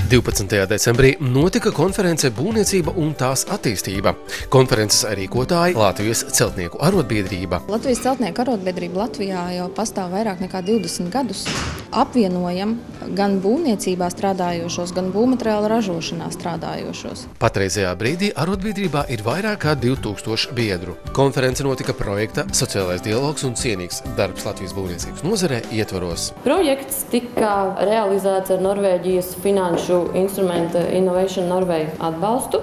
12. decembrī notika konference Būvniecība un tās attīstība. Konferences rīkotāji Latvijas celtnieku arotbiedrība. Latvijas celtnieku arotbiedrība Latvijā jau pastāv vairāk nekā 20 gadus. Apvienojam gan būvniecībā strādājošos, gan būvmateriāla ražošanā strādājošos. Patreizajā brīdī arotbiedrībā ir vairāk kā 2000 biedru. Konference notika projekta Sociālais dialogs un cienīgs darbs Latvijas būvniecības nozarē ietvaros. Projekts tika realizēts ar Norvēģijas finanšu instrumenta Innovation Norway atbalstu.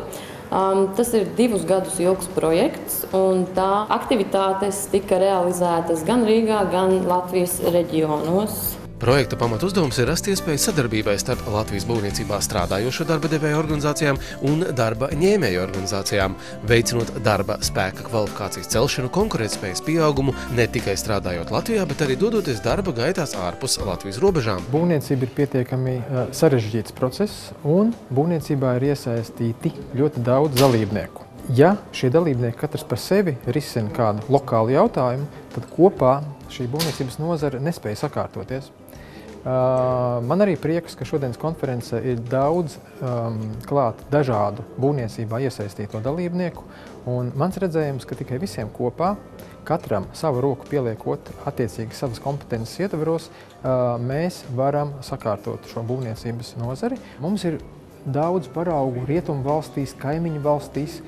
Tas ir 2 gadus ilgs projekts, un tā aktivitātes tika realizētas gan Rīgā, gan Latvijas reģionos. Projekta pamatuzdevums ir rast iespēju sadarbībai starp Latvijas būvniecībā strādājošo darba devēju organizācijām un darba ņēmēju organizācijām, veicinot darba spēka kvalifikācijas celšanu, konkurētspējas pieaugumu ne tikai strādājot Latvijā, bet arī dodoties darba gaitās ārpus Latvijas robežām. Būvniecība ir pietiekami sarežģīts process, un būvniecībā ir iesaistīti ļoti daudz dalībnieku. Ja šie dalībnieki katrs par sevi risina kādu lokālu jautājumu, tad kopā šī būvniecības nozara nespēja sakārtoties. Man arī prieks, ka šodienas konference ir daudz klāt dažādu būvniecībā iesaistīto dalībnieku, un mans redzējums, ka tikai visiem kopā, katram savu roku pieliekot attiecīgi savas kompetences ietvaros, mēs varam sakārtot šo būvniecības nozari. Mums ir daudz paraugu rietumu valstīs, kaimiņu valstīs,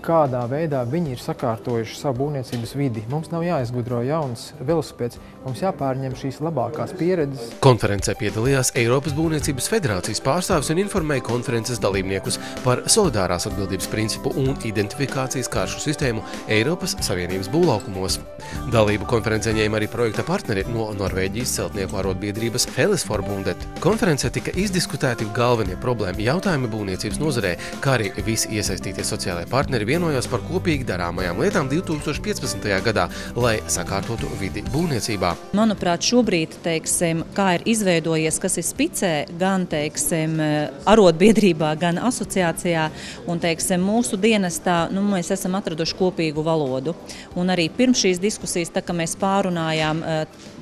kādā veidā viņi ir sakārtojuši savu būvniecības vidi. Mums nav jāizgudro jauns velosipēds, mums jāpārņem šīs labākās pieredzes. Konferencē piedalījās Eiropas Būvniecības federācijas pārstāvis un informēja konferences dalībniekus par solidārās atbildības principu un identifikācijas karšu sistēmu Eiropas Savienības būvlaukumos. Dalību konferencē ņēma arī projekta partneri no Norvēģijas celtnieku arotbiedrības Fellesforbundet. Konferencē tika izdiskutēti galvenie problēma jautājumi būvniecības nozarē, kā arī visi iesaistītie sociālajie partneri vienojās par kopīgi darāmajām lietām 2015. gadā, lai sakārtotu vidi būvniecībā. Manuprāt, šobrīd, kā ir izveidojies, kas ir spicē, gan, arotbiedrībā, gan asociācijā, un, mūsu dienestā, mēs esam atraduši kopīgu valodu. Un arī pirms šīs diskusijas, tā kā mēs pārunājām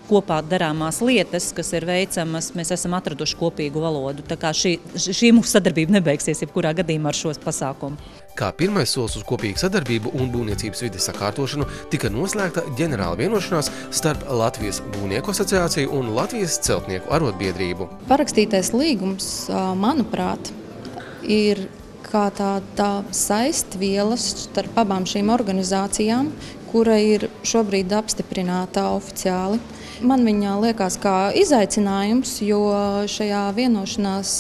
kopā darāmās lietas, kas ir veicamas, mēs esam atraduši kopīgu valodu. Tā kā šī mūsu sadarbība nebeigsies jebkurā gadījumā ar šos pasākumu. Kā pirmais solis uz kopīgu sadarbību un būvniecības vides sakārtošanu tika noslēgta ģenerāla vienošanās starp Latvijas būvnieku asociāciju un Latvijas celtnieku arotbiedrību. Parakstītais līgums, manuprāt, ir kā tāda saistviela starp abām šīm organizācijām, kura ir šobrīd apstiprināta oficiāli. Man viņa liekas kā izaicinājums, jo šajā vienošanās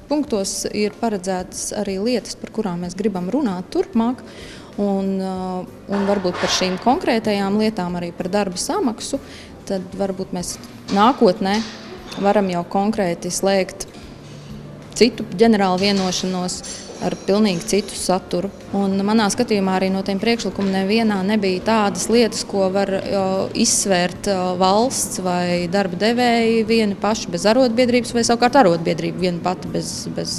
punktos ir paredzētas arī lietas, par kurām mēs gribam runāt turpmāk, un varbūt par šīm konkrētajām lietām, arī par darba samaksu, tad varbūt mēs nākotnē varam jau konkrēti slēgt citu ģenerālu vienošanos ar pilnīgi citu saturu. Un manā skatījumā arī no tiem priekšlikumiem nevienā nebija tādas lietas, ko var izsvērt valsts vai darba devēji vieni paši bez arotbiedrības, vai savukārt arotbiedrība viena pati bez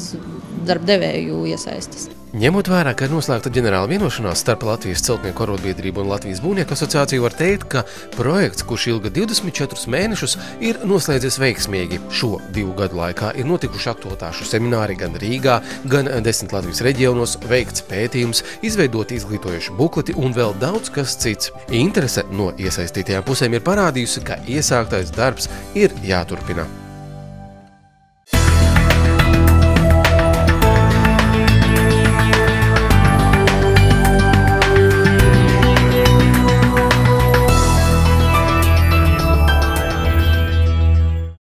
darba devēju iesaistes. Ņemot vērā, ka ir noslēgta ģenerāla vienošanās starp Latvijas celtnieku arotbiedrību un Latvijas būvnieku asociāciju, var teikt, ka projekts, kurš ilga 24 mēnešus, ir noslēdzies veiksmīgi. Šo 2 gadu laikā ir notikuši aktualitāšu semināri gan Rīgā, gan 10 Latvijas reģionos, veikts pētījums, izveidoti izglītojoši bukleti un vēl daudz kas cits. Interese no iesaistītajām pusēm ir parādījusi, ka iesāktais darbs ir jāturpina.